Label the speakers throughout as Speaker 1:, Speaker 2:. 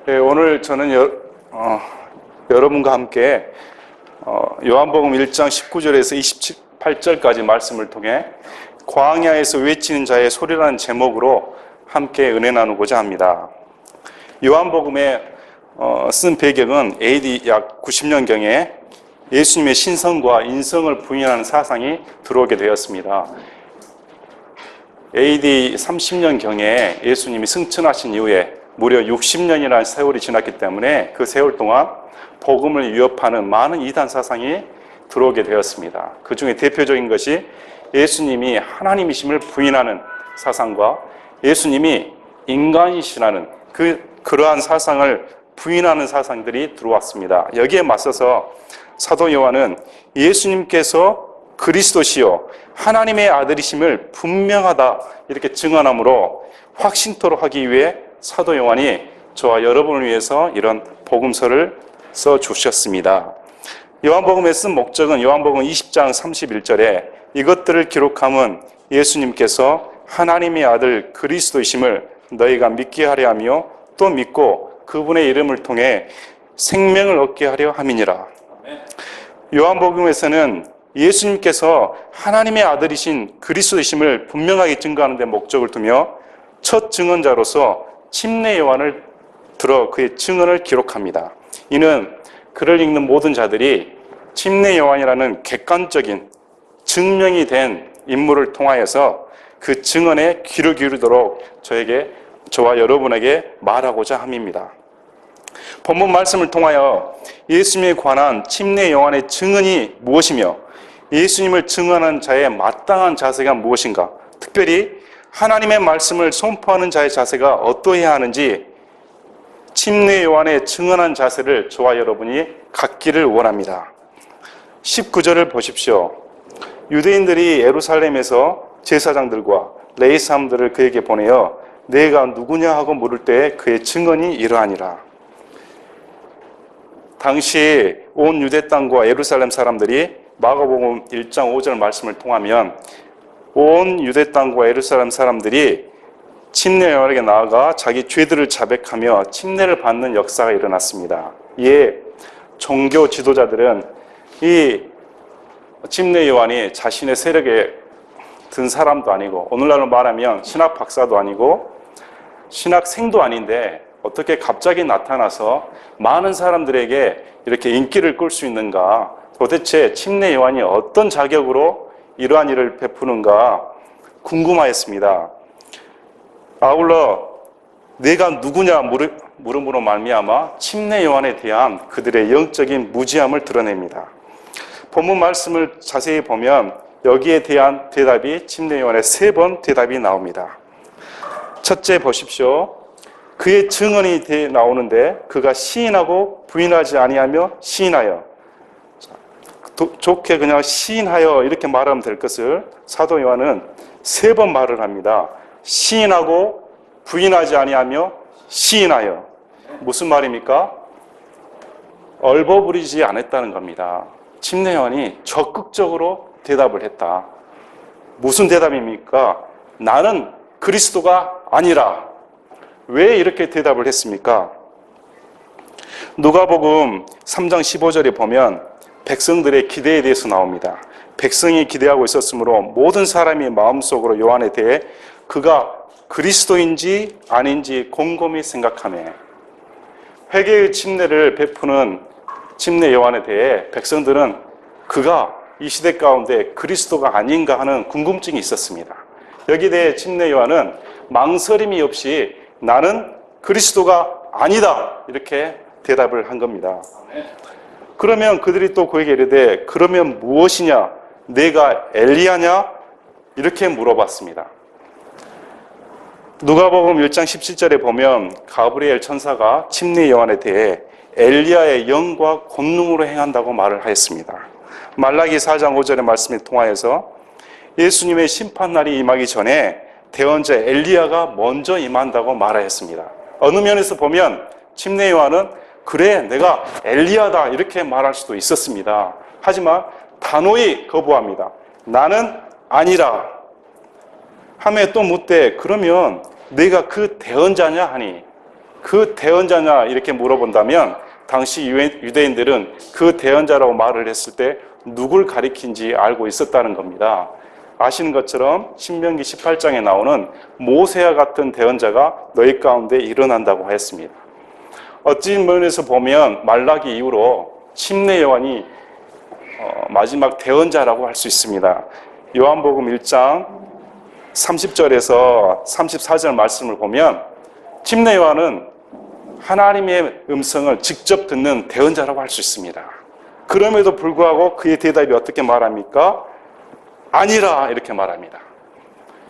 Speaker 1: 네, 오늘 저는 여러분과 함께 요한복음 1장 19절에서 28절까지 말씀을 통해 광야에서 외치는 자의 소리라는 제목으로 함께 은혜 나누고자 합니다. 요한복음에 쓴 배경은 AD 약 90년경에 예수님의 신성과 인성을 부인하는 사상이 들어오게 되었습니다. AD 30년경에 예수님이 승천하신 이후에 무려 60년이라는 세월이 지났기 때문에 그 세월 동안 복음을 위협하는 많은 이단 사상이 들어오게 되었습니다. 그 중에 대표적인 것이 예수님이 하나님이심을 부인하는 사상과 예수님이 인간이시라는 그러한 사상을 부인하는 사상들이 들어왔습니다. 여기에 맞서서 사도 요한은 예수님께서 그리스도시요 하나님의 아들이심을 분명하다 이렇게 증언함으로 확신토록 하기 위해 사도 요한이 저와 여러분을 위해서 이런 복음서를 써주셨습니다. 요한복음에 쓴 목적은 요한복음 20장 31절에 이것들을 기록함은 예수님께서 하나님의 아들 그리스도이심을 너희가 믿게 하려 하며 또 믿고 그분의 이름을 통해 생명을 얻게 하려 함이니라. 요한복음에서는 예수님께서 하나님의 아들이신 그리스도이심을 분명하게 증거하는 데 목적을 두며 첫 증언자로서 침례 요한을 들어 그의 증언을 기록합니다. 이는 글을 읽는 모든 자들이 침례 요한이라는 객관적인 증명이 된 인물을 통하여서 그 증언에 귀를 기울이도록 저와 여러분에게 말하고자 함입니다. 본문 말씀을 통하여 예수님에 관한 침례 요한의 증언이 무엇이며 예수님을 증언하는 자의 마땅한 자세가 무엇인가, 특별히 하나님의 말씀을 선포하는 자의 자세가 어떠해야 하는지 침례 요한의 증언한 자세를 저와 여러분이 갖기를 원합니다. 19절을 보십시오. 유대인들이 예루살렘에서 제사장들과 레위 사람들을 그에게 보내어 내가 누구냐 하고 물을 때 그의 증언이 이러하니라. 당시 온 유대 땅과 예루살렘 사람들이 마가복음 1장 5절 말씀을 통하면 온 유대 땅과 예루살렘 사람들이 침례 요한에게 나아가 자기 죄들을 자백하며 침례를 받는 역사가 일어났습니다. 이에 종교 지도자들은 이 침례 요한이 자신의 세력에 든 사람도 아니고 오늘날로 말하면 신학 박사도 아니고 신학생도 아닌데 어떻게 갑자기 나타나서 많은 사람들에게 이렇게 인기를 끌 수 있는가, 도대체 침례 요한이 어떤 자격으로 이러한 일을 베푸는가 궁금하였습니다. 아울러 내가 누구냐 물음으로 말미암아 침례 요한에 대한 그들의 영적인 무지함을 드러냅니다. 본문 말씀을 자세히 보면 여기에 대한 대답이 침례 요한의 3번 대답이 나옵니다. 첫째 보십시오. 그의 증언이 나오는데 그가 시인하고 부인하지 아니하며 시인하여, 좋게 그냥 시인하여 이렇게 말하면 될 것을 사도 요한은 3번 말을 합니다. 시인하고 부인하지 아니하며 시인하여. 무슨 말입니까? 얼버무리지 않았다는 겁니다. 침례 요한이 적극적으로 대답을 했다. 무슨 대답입니까? 나는 그리스도가 아니라. 왜 이렇게 대답을 했습니까? 누가복음 3장 15절에 보면 백성들의 기대에 대해서 나옵니다. 백성이 기대하고 있었으므로 모든 사람이 마음속으로 요한에 대해 그가 그리스도인지 아닌지 곰곰이 생각하며 회개의 침례를 베푸는 침례 요한에 대해 백성들은 그가 이 시대 가운데 그리스도가 아닌가 하는 궁금증이 있었습니다. 여기에 대해 침례 요한은 망설임이 없이 나는 그리스도가 아니다 이렇게 대답을 한 겁니다. 그러면 그들이 또 그에게 이르되 그러면 무엇이냐? 내가 엘리야냐? 이렇게 물어봤습니다. 누가복음 1장 17절에 보면 가브리엘 천사가 침례 요한에 대해 엘리야의 영과 권능으로 행한다고 말을 하였습니다. 말라기 4장 5절의 말씀을 통하여서 예수님의 심판날이 임하기 전에 대언자 엘리야가 먼저 임한다고 말하였습니다. 어느 면에서 보면 침례 요한은 그래 내가 엘리야다 이렇게 말할 수도 있었습니다. 하지만 단호히 거부합니다. 나는 아니라. 하며 또 묻되 그러면 내가 그 대언자냐 하니 그 대언자냐 이렇게 물어본다면 당시 유대인들은 그 대언자라고 말을 했을 때 누굴 가리킨지 알고 있었다는 겁니다. 아시는 것처럼 신명기 18장에 나오는 모세와 같은 대언자가 너희 가운데 일어난다고 했습니다. 어찌 면에서 보면 말라기 이후로 침례 요한이 마지막 대언자라고 할 수 있습니다. 요한복음 1장 30절에서 34절 말씀을 보면 침례 요한은 하나님의 음성을 직접 듣는 대언자라고 할 수 있습니다. 그럼에도 불구하고 그의 대답이 어떻게 말합니까? 아니라 이렇게 말합니다.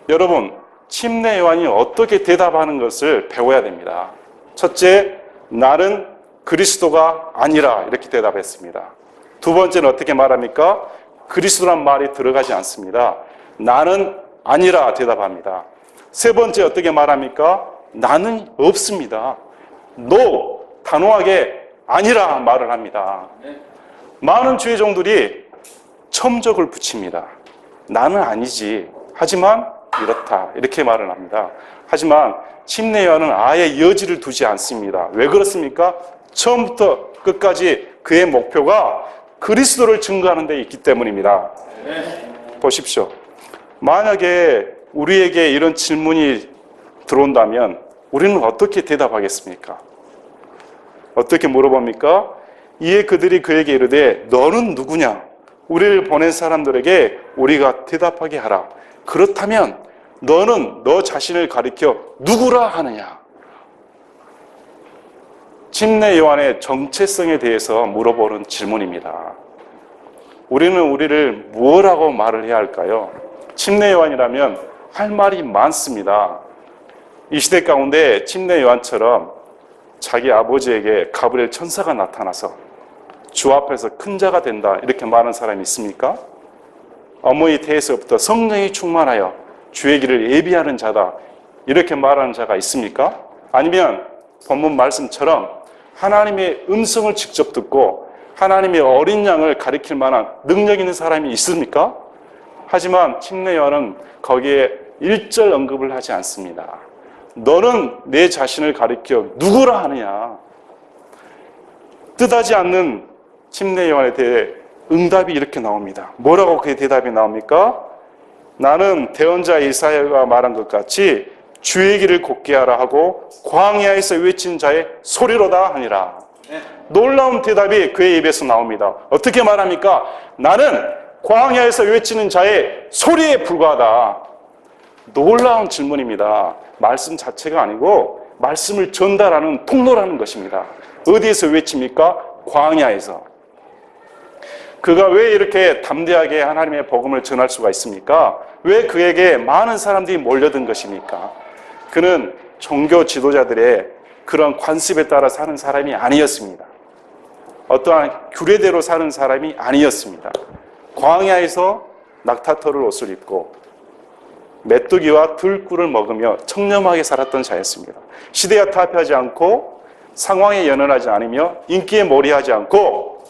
Speaker 1: 여러분, 침례 요한이 어떻게 대답하는 것을 배워야 됩니다. 첫째, 나는 그리스도가 아니라 이렇게 대답했습니다. 두 번째는 어떻게 말합니까? 그리스도란 말이 들어가지 않습니다. 나는 아니라 대답합니다. 세 번째 어떻게 말합니까? 나는 없습니다. No, 단호하게 아니라 말을 합니다. 많은 주의 종들이 첨적을 붙입니다. 나는 아니지. 하지만 이렇다. 이렇게 말을 합니다. 하지만 침례 요한은 아예 여지를 두지 않습니다. 왜 그렇습니까? 처음부터 끝까지 그의 목표가 그리스도를 증거하는 데 있기 때문입니다. 보십시오. 만약에 우리에게 이런 질문이 들어온다면 우리는 어떻게 대답하겠습니까? 어떻게 물어봅니까? 이에 그들이 그에게 이르되 너는 누구냐? 우리를 보낸 사람들에게 우리가 대답하게 하라. 그렇다면 너는 너 자신을 가리켜 누구라 하느냐? 침례 요한의 정체성에 대해서 물어보는 질문입니다. 우리는 우리를 무엇라고 말을 해야 할까요? 침례 요한이라면 할 말이 많습니다. 이 시대 가운데 침례 요한처럼 자기 아버지에게 가브리엘 천사가 나타나서 주 앞에서 큰 자가 된다 이렇게 말하는 사람이 있습니까? 어머니 태에서부터 성령이 충만하여 주의 길을 예비하는 자다 이렇게 말하는 자가 있습니까? 아니면 본문 말씀처럼 하나님의 음성을 직접 듣고 하나님의 어린 양을 가리킬 만한 능력 있는 사람이 있습니까? 하지만 침례 요한은 거기에 일절 언급을 하지 않습니다. 너는 내 자신을 가리켜 누구라 하느냐? 뜻하지 않는 침례 요한에 대해 응답이 이렇게 나옵니다. 뭐라고 그의 대답이 나옵니까? 나는 대언자 이사야가 말한 것 같이 주의 길을 곧게 하라 하고 광야에서 외친 자의 소리로다 하니라. 놀라운 대답이 그의 입에서 나옵니다. 어떻게 말합니까? 나는 광야에서 외치는 자의 소리에 불과하다. 놀라운 질문입니다. 말씀 자체가 아니고 말씀을 전달하는 통로라는 것입니다. 어디에서 외칩니까? 광야에서. 그가 왜 이렇게 담대하게 하나님의 복음을 전할 수가 있습니까? 왜 그에게 많은 사람들이 몰려든 것입니까? 그는 종교 지도자들의 그런 관습에 따라 사는 사람이 아니었습니다. 어떠한 규례대로 사는 사람이 아니었습니다. 광야에서 낙타털을 옷을 입고 메뚜기와 들꿀을 먹으며 청렴하게 살았던 자였습니다. 시대와 타협하지 않고 상황에 연연하지 않으며 인기에 몰이하지 않고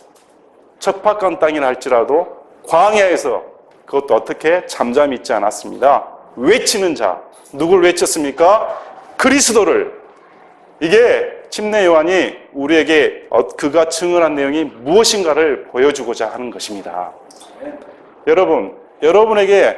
Speaker 1: 척박한 땅이라 할지라도 광야에서 그것도 어떻게 잠잠히 있지 않았습니다. 외치는 자, 누굴 외쳤습니까? 그리스도를. 이게 침례 요한이 우리에게 그가 증언한 내용이 무엇인가를 보여주고자 하는 것입니다. 여러분, 여러분에게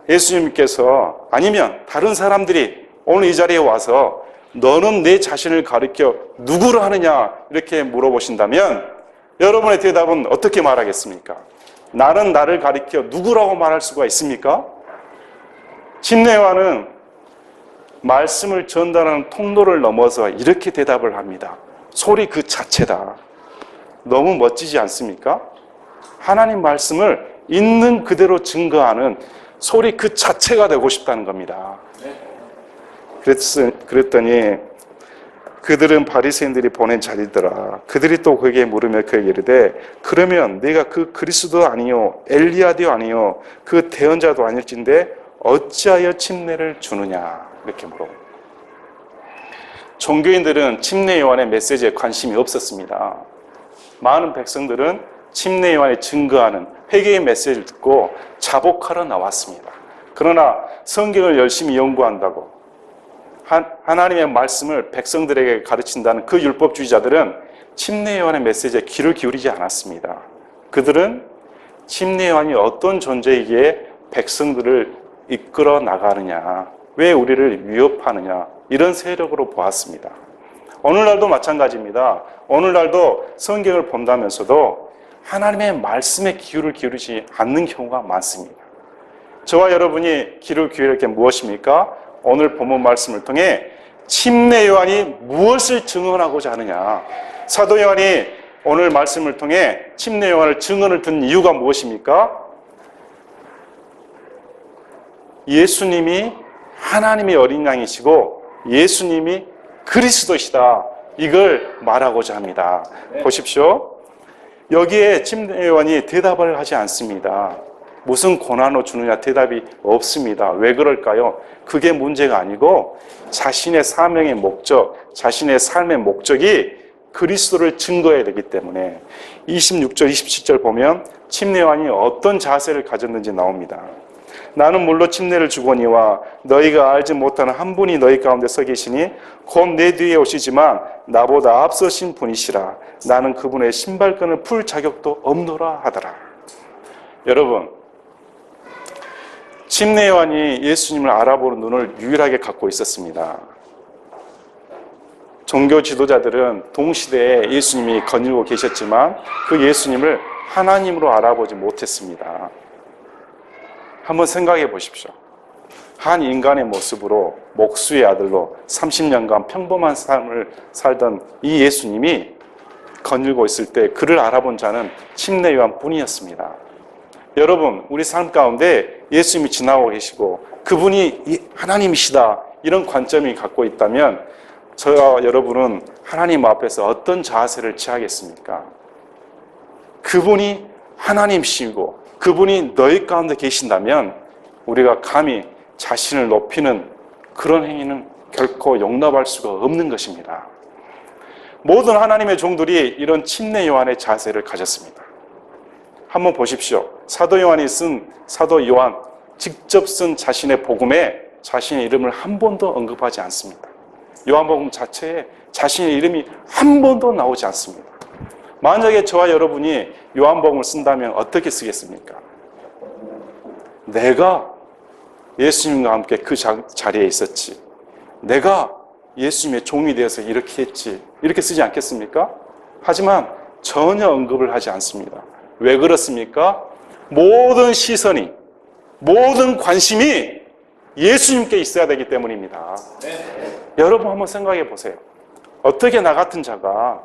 Speaker 1: 예수님께서 아니면 다른 사람들이 오늘 이 자리에 와서 너는 내 자신을 가리켜 누구를 하느냐 이렇게 물어보신다면 여러분의 대답은 어떻게 말하겠습니까? 나는 나를 가리켜 누구라고 말할 수가 있습니까? 침례 요한은 말씀을 전달하는 통로를 넘어서 이렇게 대답을 합니다. 소리 그 자체다. 너무 멋지지 않습니까? 하나님 말씀을 있는 그대로 증거하는 소리 그 자체가 되고 싶다는 겁니다. 그랬더니 그들은 바리새인들이 보낸 자리더라. 그들이 또 그에게 물으며 그에게 이르되 그러면 네가 그 그리스도 아니요 엘리야도 아니요 그 대언자도 아닐진데 어찌하여 침례를 주느냐 이렇게 물어봅니다. 종교인들은 침례 요한의 메시지에 관심이 없었습니다. 많은 백성들은 침례 요한이 증거하는 회개의 메시지를 듣고 자복하러 나왔습니다. 그러나 성경을 열심히 연구한다고 하나님의 말씀을 백성들에게 가르친다는 그 율법주의자들은 침례 요한의 메시지에 귀를 기울이지 않았습니다. 그들은 침례 요한이 어떤 존재이기에 백성들을 이끌어 나가느냐, 왜 우리를 위협하느냐, 이런 세력으로 보았습니다. 오늘날도 마찬가지입니다. 오늘날도 성경을 본다면서도 하나님의 말씀에 귀를 기울이지 않는 경우가 많습니다. 저와 여러분이 귀를 기울일 게 무엇입니까? 오늘 본문 말씀을 통해 침례 요한이 무엇을 증언하고자 하느냐, 사도 요한이 오늘 말씀을 통해 침례 요한을 증언을 든 이유가 무엇입니까? 예수님이 하나님의 어린 양이시고 예수님이 그리스도시다, 이걸 말하고자 합니다. 보십시오. 여기에 침례 요한이 대답을 하지 않습니다. 무슨 고난을 주느냐 대답이 없습니다. 왜 그럴까요? 그게 문제가 아니고 자신의 사명의 목적, 자신의 삶의 목적이 그리스도를 증거해야 되기 때문에 26절, 27절 보면 침례 요한이 어떤 자세를 가졌는지 나옵니다. 나는 물로 침례를 주거니와 너희가 알지 못하는 한 분이 너희 가운데 서 계시니 곧 내 뒤에 오시지만 나보다 앞서신 분이시라. 나는 그분의 신발끈을 풀 자격도 없노라 하더라. 여러분, 침례 요한이 예수님을 알아보는 눈을 유일하게 갖고 있었습니다. 종교 지도자들은 동시대에 예수님이 거닐고 계셨지만 그 예수님을 하나님으로 알아보지 못했습니다. 한번 생각해 보십시오. 한 인간의 모습으로 목수의 아들로 30년간 평범한 삶을 살던 이 예수님이 거닐고 있을 때 그를 알아본 자는 침례 요한 뿐이었습니다. 여러분, 우리 삶 가운데 예수님이 지나고 계시고 그분이 하나님이시다, 이런 관점이 갖고 있다면 저와 여러분은 하나님 앞에서 어떤 자세를 취하겠습니까? 그분이 하나님이시고 그분이 너희 가운데 계신다면 우리가 감히 자신을 높이는 그런 행위는 결코 용납할 수가 없는 것입니다. 모든 하나님의 종들이 이런 침례 요한의 자세를 가졌습니다. 한번 보십시오. 사도 요한이 쓴 사도 요한, 직접 쓴 자신의 복음에 자신의 이름을 한 번도 언급하지 않습니다. 요한복음 자체에 자신의 이름이 한 번도 나오지 않습니다. 만약에 저와 여러분이 요한복음을 쓴다면 어떻게 쓰겠습니까? 내가 예수님과 함께 그 자리에 있었지, 내가 예수님의 종이 되어서 이렇게 했지, 이렇게 쓰지 않겠습니까? 하지만 전혀 언급을 하지 않습니다. 왜 그렇습니까? 모든 시선이, 모든 관심이 예수님께 있어야 되기 때문입니다. 여러분 한번 생각해 보세요. 어떻게 나 같은 자가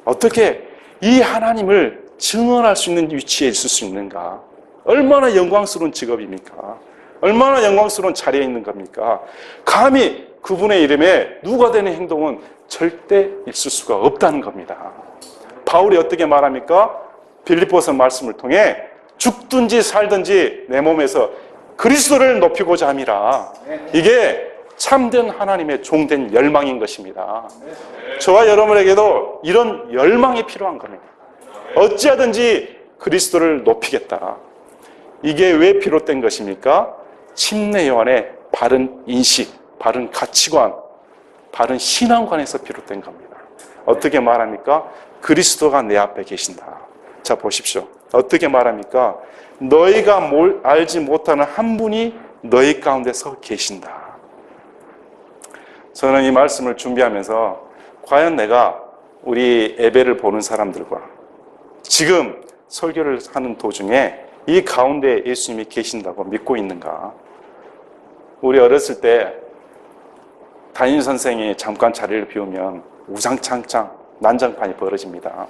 Speaker 1: 어떻게 이 하나님을 증언할 수 있는 위치에 있을 수 있는가? 얼마나 영광스러운 직업입니까? 얼마나 영광스러운 자리에 있는 겁니까? 감히 그분의 이름에 누가 되는 행동은 절대 있을 수가 없다는 겁니다. 바울이 어떻게 말합니까? 빌립보서 말씀을 통해 죽든지 살든지 내 몸에서 그리스도를 높이고자 함이라. 이게 참된 하나님의 종된 열망인 것입니다. 저와 여러분에게도 이런 열망이 필요한 겁니다. 어찌하든지 그리스도를 높이겠다. 이게 왜 비롯된 것입니까? 침례 요한의 바른 인식, 바른 가치관, 바른 신앙관에서 비롯된 겁니다. 어떻게 말합니까? 그리스도가 내 앞에 계신다. 자, 보십시오. 어떻게 말합니까? 너희가 알지 못하는 한 분이 너희 가운데 서 계신다. 저는 이 말씀을 준비하면서 과연 내가 우리 예배를 보는 사람들과 지금 설교를 하는 도중에 이 가운데 예수님이 계신다고 믿고 있는가? 우리 어렸을 때 담임선생이 잠깐 자리를 비우면 우장창창 난장판이 벌어집니다.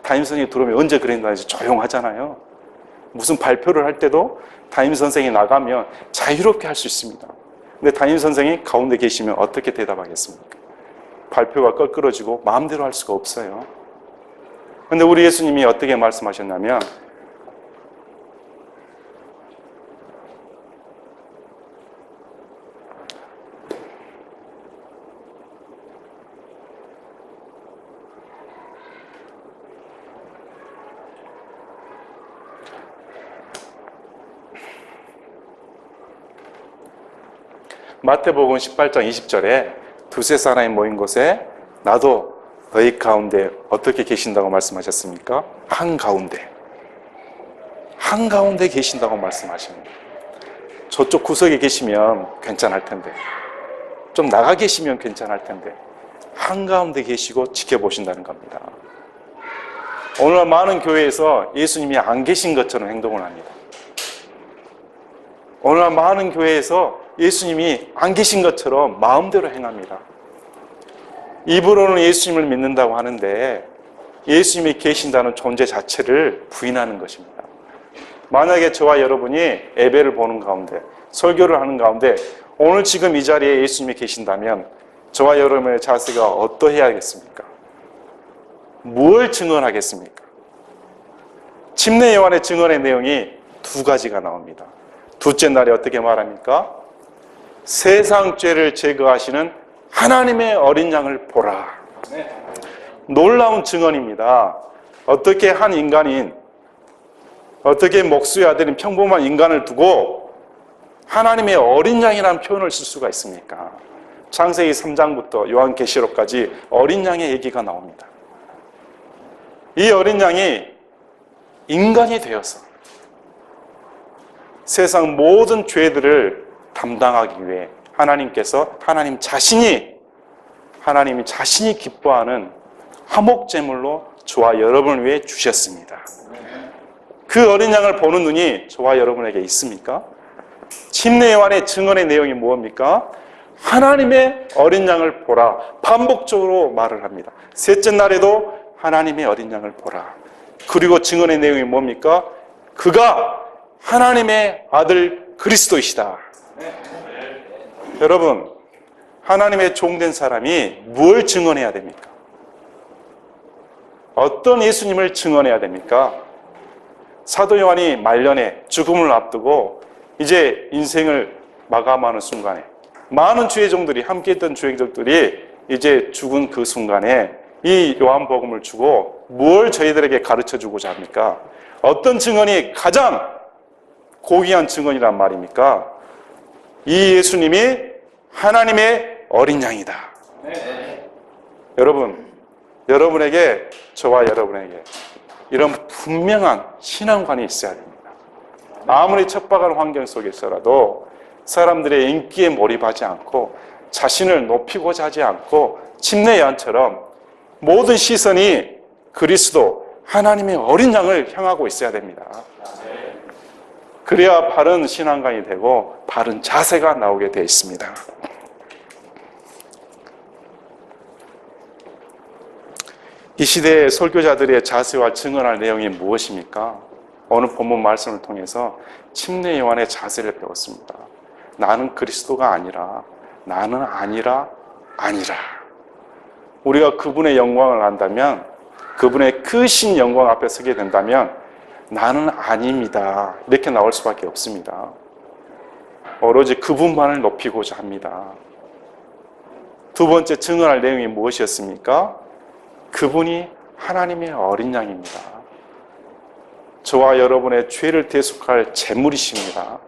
Speaker 1: 담임선생이 들어오면 언제 그랬는지 조용하잖아요. 무슨 발표를 할 때도 담임선생이 나가면 자유롭게 할 수 있습니다. 근데 담임선생이 가운데 계시면 어떻게 대답하겠습니까? 발표가 껄끄러지고 마음대로 할 수가 없어요. 근데 우리 예수님이 어떻게 말씀하셨냐면 마태복음 18장 20절에 두세 사람이 모인 곳에 나도 너희 가운데 어떻게 계신다고 말씀하셨습니까? 한가운데 계신다고 말씀하십니다. 저쪽 구석에 계시면 괜찮을 텐데, 좀 나가 계시면 괜찮을 텐데 한가운데 계시고 지켜보신다는 겁니다. 오늘 많은 교회에서 예수님이 안 계신 것처럼 행동을 합니다. 오늘 많은 교회에서 예수님이 안 계신 것처럼 마음대로 행합니다. 입으로는 예수님을 믿는다고 하는데 예수님이 계신다는 존재 자체를 부인하는 것입니다. 만약에 저와 여러분이 예배를 보는 가운데, 설교를 하는 가운데 오늘 지금 이 자리에 예수님이 계신다면 저와 여러분의 자세가 어떠해야겠습니까? 뭘 증언하겠습니까? 침례 요한의 증언의 내용이 두 가지가 나옵니다. 둘째 날에 어떻게 말합니까? 세상 죄를 제거하시는 하나님의 어린 양을 보라. 놀라운 증언입니다. 어떻게 한 인간인, 어떻게 목수의 아들인 평범한 인간을 두고 하나님의 어린 양이라는 표현을 쓸 수가 있습니까? 창세기 3장부터 요한계시록까지 어린 양의 얘기가 나옵니다. 이 어린 양이 인간이 되어서 세상 모든 죄들을 담당하기 위해 하나님께서 하나님이 자신이 기뻐하는 화목제물로 저와 여러분을 위해 주셨습니다. 그 어린 양을 보는 눈이 저와 여러분에게 있습니까? 침례 요한의 증언의 내용이 무엇입니까? 하나님의 어린 양을 보라. 반복적으로 말을 합니다. 셋째 날에도 하나님의 어린 양을 보라. 그리고 증언의 내용이 뭡니까? 그가 하나님의 아들 그리스도이시다. 여러분, 하나님의 종된 사람이 뭘 증언해야 됩니까? 어떤 예수님을 증언해야 됩니까? 사도 요한이 말년에 죽음을 앞두고 이제 인생을 마감하는 순간에 많은 주의종들이 함께했던 주의종들이 이제 죽은 그 순간에 이 요한복음을 주고 뭘 저희들에게 가르쳐주고자 합니까? 어떤 증언이 가장 고귀한 증언이란 말입니까? 이 예수님이 하나님의 어린 양이다. 여러분에게, 저와 여러분에게 이런 분명한 신앙관이 있어야 됩니다. 아무리 척박한 환경 속에서라도 사람들의 인기에 몰입하지 않고 자신을 높이고자 하지 않고 침례 요한처럼 모든 시선이 그리스도 하나님의 어린 양을 향하고 있어야 됩니다. 그래야 바른 신앙관이 되고 바른 자세가 나오게 되어 있습니다. 이 시대의 설교자들의 자세와 증언할 내용이 무엇입니까? 오늘 본문 말씀을 통해서 침례 요한의 자세를 배웠습니다. 나는 그리스도가 아니라, 나는 아니라. 우리가 그분의 영광을 안다면, 그분의 크신 영광 앞에 서게 된다면 나는 아닙니다. 이렇게 나올 수밖에 없습니다. 오로지 그분만을 높이고자 합니다. 두 번째 증언할 내용이 무엇이었습니까? 그분이 하나님의 어린 양입니다. 저와 여러분의 죄를 대속할 제물이십니다.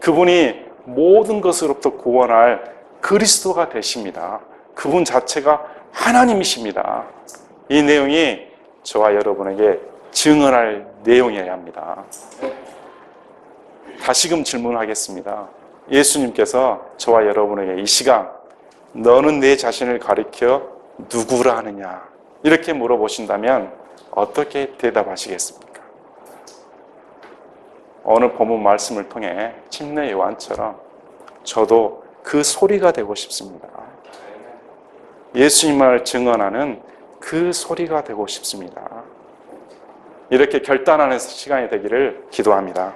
Speaker 1: 그분이 모든 것으로부터 구원할 그리스도가 되십니다. 그분 자체가 하나님이십니다. 이 내용이 저와 여러분에게 증언할 내용이어야 합니다. 다시금 질문하겠습니다. 예수님께서 저와 여러분에게 이 시간 너는 내 자신을 가리켜 누구라 하느냐 이렇게 물어보신다면 어떻게 대답하시겠습니까? 오늘 본문 말씀을 통해 침례 요한처럼 저도 그 소리가 되고 싶습니다. 예수님을 증언하는 그 소리가 되고 싶습니다. 이렇게 결단하는 시간이 되기를 기도합니다.